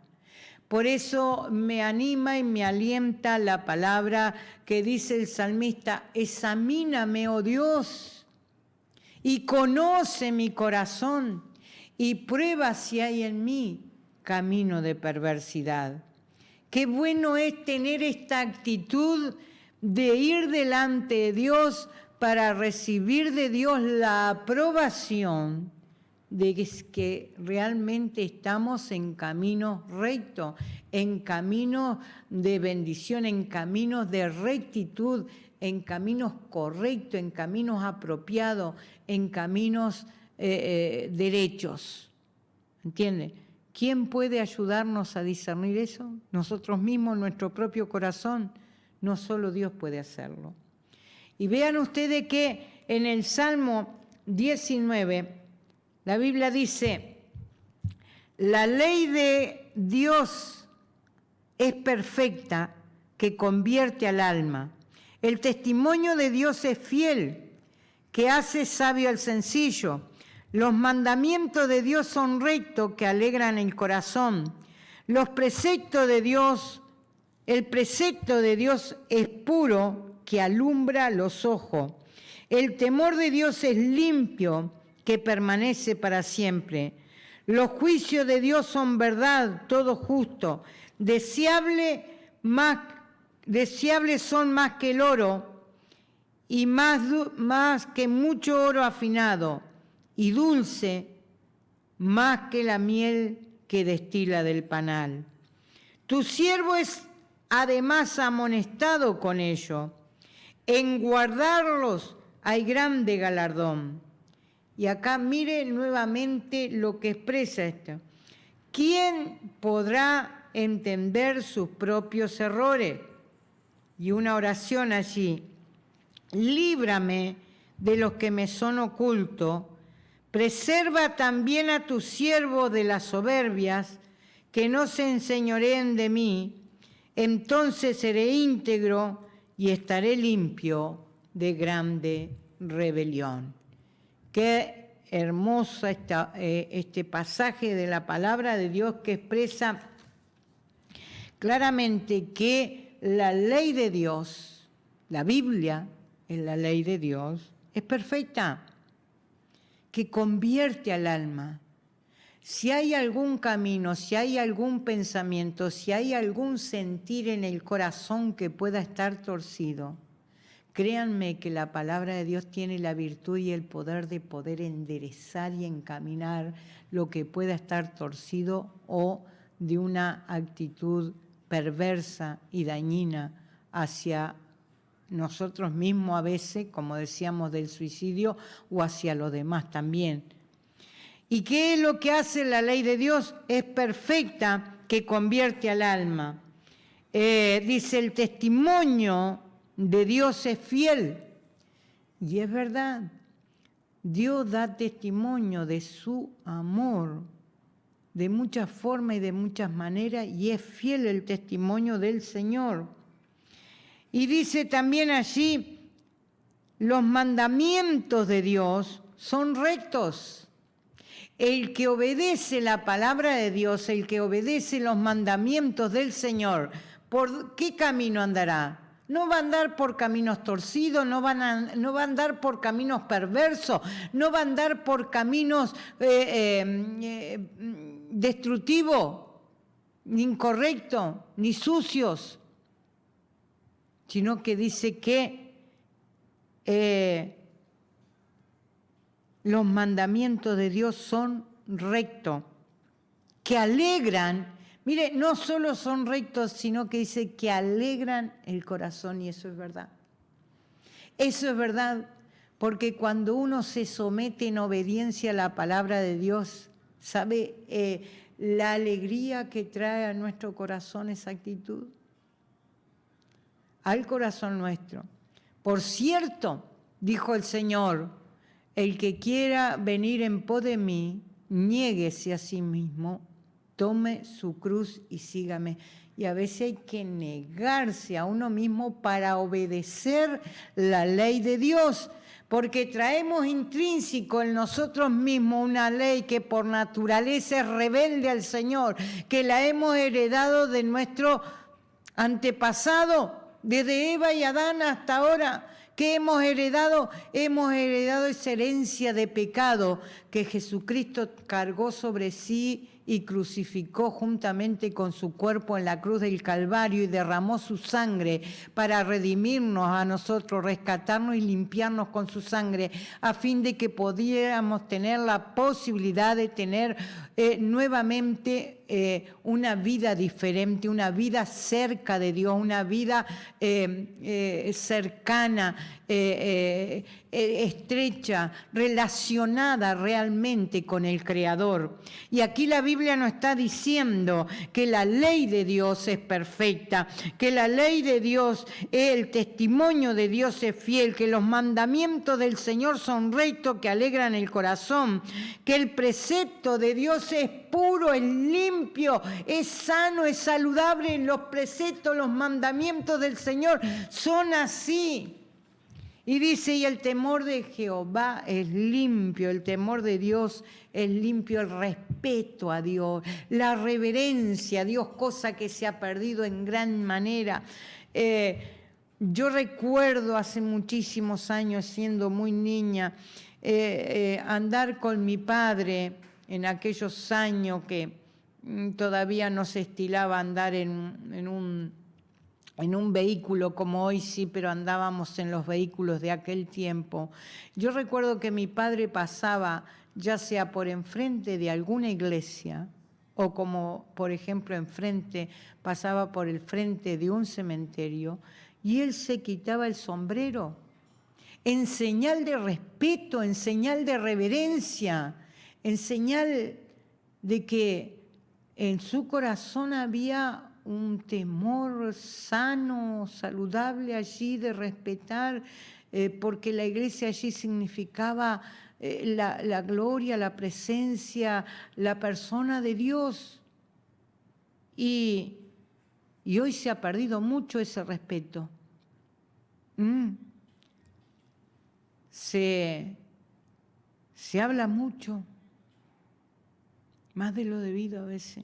Por eso me anima y me alienta la palabra que dice el salmista: examíname, oh Dios, y conoce mi corazón, y prueba si hay en mí camino de perversidad. Qué bueno es tener esta actitud de ir delante de Dios para recibir de Dios la aprobación de que realmente estamos en caminos rectos, en caminos de bendición, en caminos de rectitud, en caminos correctos, en caminos apropiados, en caminos derechos. ¿Entiende? ¿Quién puede ayudarnos a discernir eso? Nosotros mismos, nuestro propio corazón. No solo Dios puede hacerlo. Y vean ustedes que en el Salmo 19, la Biblia dice: la ley de Dios es perfecta, que convierte al alma. El testimonio de Dios es fiel, que hace sabio al sencillo. Los mandamientos de Dios son rectos, que alegran el corazón. Los preceptos de Dios, el precepto de Dios es puro, que alumbra los ojos. El temor de Dios es limpio, que permanece para siempre. Los juicios de Dios son verdad, todo justo, deseable más deseables son más que el oro y más que mucho oro afinado, y dulce más que la miel que destila del panal. Tu siervo es además amonestado con ello. En guardarlos hay grande galardón. Y acá mire nuevamente lo que expresa esto. ¿Quién podrá entender sus propios errores? Y una oración allí. Líbrame de los que me son ocultos. Preserva también a tu siervo de las soberbias, que no se enseñoreen de mí. Entonces seré íntegro y estaré limpio de grande rebelión. Qué hermoso este pasaje de la palabra de Dios que expresa claramente que la ley de Dios, la Biblia es la ley de Dios, es perfecta, que convierte al alma. Si hay algún camino, si hay algún pensamiento, si hay algún sentir en el corazón que pueda estar torcido, créanme que la palabra de Dios tiene la virtud y el poder de poder enderezar y encaminar lo que pueda estar torcido o de una actitud perversa y dañina hacia nosotros mismos a veces, como decíamos del suicidio, o hacia los demás también. ¿Y qué es lo que hace la ley de Dios? Es perfecta, que convierte al alma. Dice, el testimonio de Dios es fiel. Y es verdad, Dios da testimonio de su amor de muchas formas y de muchas maneras, y es fiel el testimonio del Señor. Y dice también allí, los mandamientos de Dios son rectos. El que obedece la palabra de Dios, el que obedece los mandamientos del Señor, ¿por qué camino andará? No va a andar por caminos torcidos, no va a andar por caminos perversos, no va a andar por caminos destructivos, ni incorrectos, ni sucios, sino que dice que los mandamientos de Dios son rectos, que alegran. Mire, no solo son rectos, sino que dice que alegran el corazón, y eso es verdad. Eso es verdad, porque cuando uno se somete en obediencia a la palabra de Dios, ¿sabe la alegría que trae a nuestro corazón esa actitud? Al corazón nuestro. Por cierto, dijo el Señor, el que quiera venir en pos de mí, niéguese a sí mismo, tome su cruz y sígame. Y a veces hay que negarse a uno mismo para obedecer la ley de Dios, porque traemos intrínseco en nosotros mismos una ley que por naturaleza es rebelde al Señor, que la hemos heredado de nuestro antepasado, desde Eva y Adán hasta ahora. ¿Qué hemos heredado? Hemos heredado esa herencia de pecado que Jesucristo cargó sobre sí y crucificó juntamente con su cuerpo en la cruz del Calvario y derramó su sangre para redimirnos a nosotros, rescatarnos y limpiarnos con su sangre, a fin de que pudiéramos tener la posibilidad de tener nuevamente una vida diferente, una vida cerca de Dios, una vida cercana, estrecha, relacionada realmente con el Creador. Y aquí la Biblia nos está diciendo que la ley de Dios es perfecta, que la ley de Dios, el testimonio de Dios es fiel, que los mandamientos del Señor son rectos, que alegran el corazón, que el precepto de Dios es puro, es limpio, es sano, es saludable. Los preceptos, los mandamientos del Señor son así. Y dice, y el temor de Jehová es limpio, el temor de Dios es limpio, el respeto a Dios, la reverencia a Dios, cosa que se ha perdido en gran manera. Yo recuerdo hace muchísimos años, siendo muy niña, andar con mi padre en aquellos años que todavía no se estilaba andar en un en un vehículo como hoy sí, pero andábamos en los vehículos de aquel tiempo. Yo recuerdo que mi padre pasaba ya sea por enfrente de alguna iglesia o como por ejemplo pasaba por el frente de un cementerio y él se quitaba el sombrero en señal de respeto, en señal de reverencia, en señal de que en su corazón había un temor sano, saludable allí de respetar, porque la iglesia allí significaba la gloria, la presencia, la persona de Dios. Y hoy se ha perdido mucho ese respeto. Se habla mucho, más de lo debido a veces,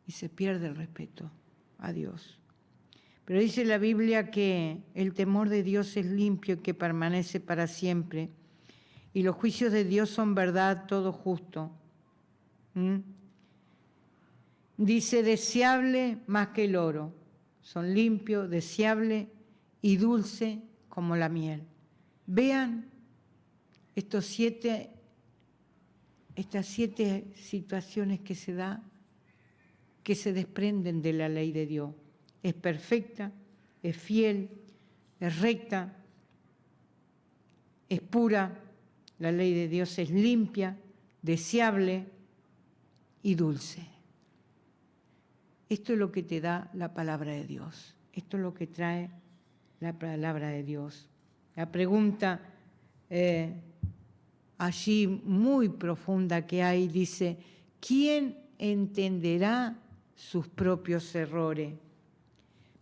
y se pierde el respeto a Dios. Pero dice la Biblia que el temor de Dios es limpio y que permanece para siempre, y los juicios de Dios son verdad, todo justo. Dice, deseable más que el oro, son limpio, deseable y dulce como la miel. Vean estas 7 situaciones que se da, que se desprenden de la ley de Dios. Es perfecta, es fiel, es recta, es pura. La ley de Dios es limpia, deseable y dulce. Esto es lo que te da la palabra de Dios. Esto es lo que trae la palabra de Dios. La pregunta allí muy profunda que hay dice, ¿quién entenderá sus propios errores?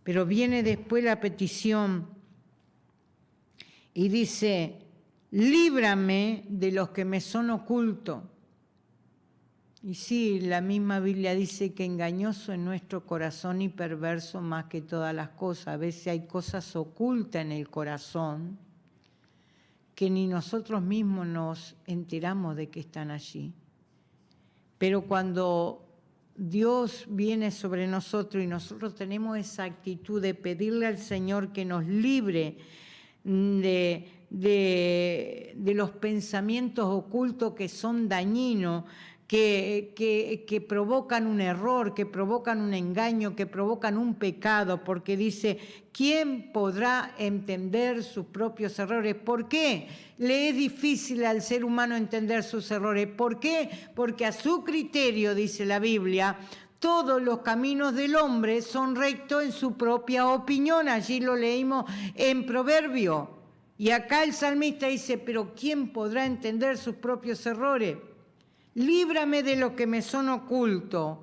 Pero viene después la petición y dice, líbrame de los que me son ocultos. Y sí, la misma Biblia dice que engañoso es nuestro corazón y perverso más que todas las cosas. A veces hay cosas ocultas en el corazón que ni nosotros mismos nos enteramos de que están allí. Pero cuando Dios viene sobre nosotros y nosotros tenemos esa actitud de pedirle al Señor que nos libre de los pensamientos ocultos que son dañinos, que provocan un error, que provocan un engaño, que provocan un pecado, porque dice, ¿quién podrá entender sus propios errores? ¿Por qué le es difícil al ser humano entender sus errores? ¿Por qué? Porque a su criterio, dice la Biblia, todos los caminos del hombre son rectos en su propia opinión. Allí lo leímos en Proverbio. Y acá el salmista dice, pero ¿quién podrá entender sus propios errores? Líbrame de lo que me son ocultos.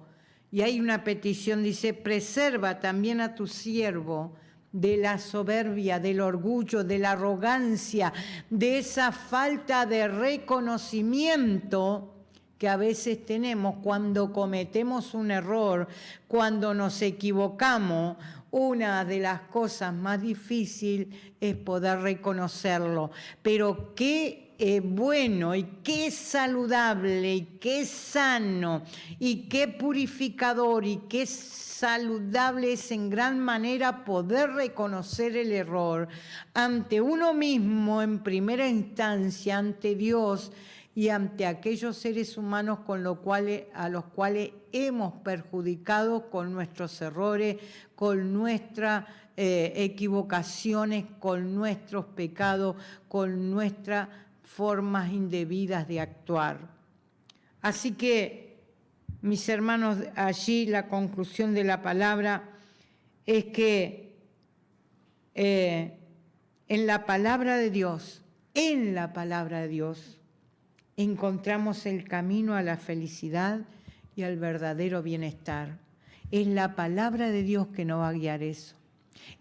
Y hay una petición, dice, preserva también a tu siervo de la soberbia, del orgullo, de la arrogancia, de esa falta de reconocimiento que a veces tenemos cuando cometemos un error, cuando nos equivocamos. Una de las cosas más difíciles es poder reconocerlo. Pero qué bueno y qué saludable y qué sano y qué purificador y qué saludable es en gran manera poder reconocer el error ante uno mismo en primera instancia, ante Dios y ante aquellos seres humanos a los cuales hemos perjudicado con nuestros errores, con nuestras equivocaciones, con nuestros pecados, con nuestras formas indebidas de actuar. Así que, mis hermanos, allí la conclusión de la palabra es que en la palabra de Dios, encontramos el camino a la felicidad y al verdadero bienestar. Es la palabra de Dios que nos va a guiar eso.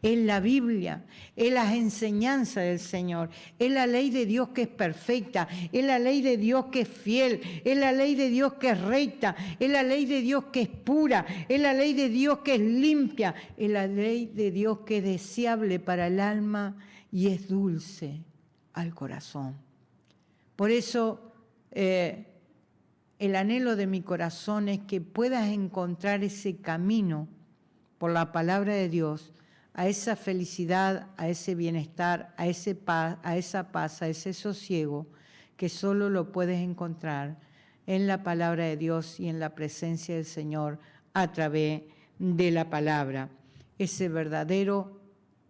Es la Biblia, es las enseñanzas del Señor, es la ley de Dios que es perfecta, es la ley de Dios que es fiel, es la ley de Dios que es recta, es la ley de Dios que es pura, es la ley de Dios que es limpia, es la ley de Dios que es deseable para el alma y es dulce al corazón. Por eso el anhelo de mi corazón es que puedas encontrar ese camino por la palabra de Dios, a esa felicidad, a ese bienestar, a esa paz, a ese sosiego que solo lo puedes encontrar en la palabra de Dios y en la presencia del Señor a través de la palabra. Ese verdadero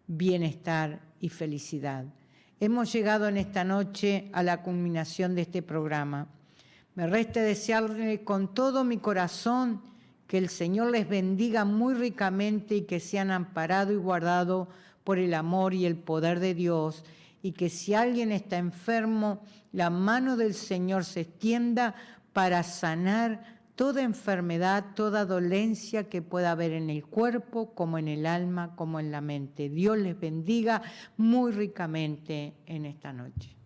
bienestar y felicidad. Hemos llegado en esta noche a la culminación de este programa. Me resta desearle con todo mi corazón que el Señor les bendiga muy ricamente y que sean amparados y guardados por el amor y el poder de Dios, y que si alguien está enfermo, la mano del Señor se extienda para sanar toda enfermedad, toda dolencia que pueda haber en el cuerpo, como en el alma, como en la mente. Dios les bendiga muy ricamente en esta noche.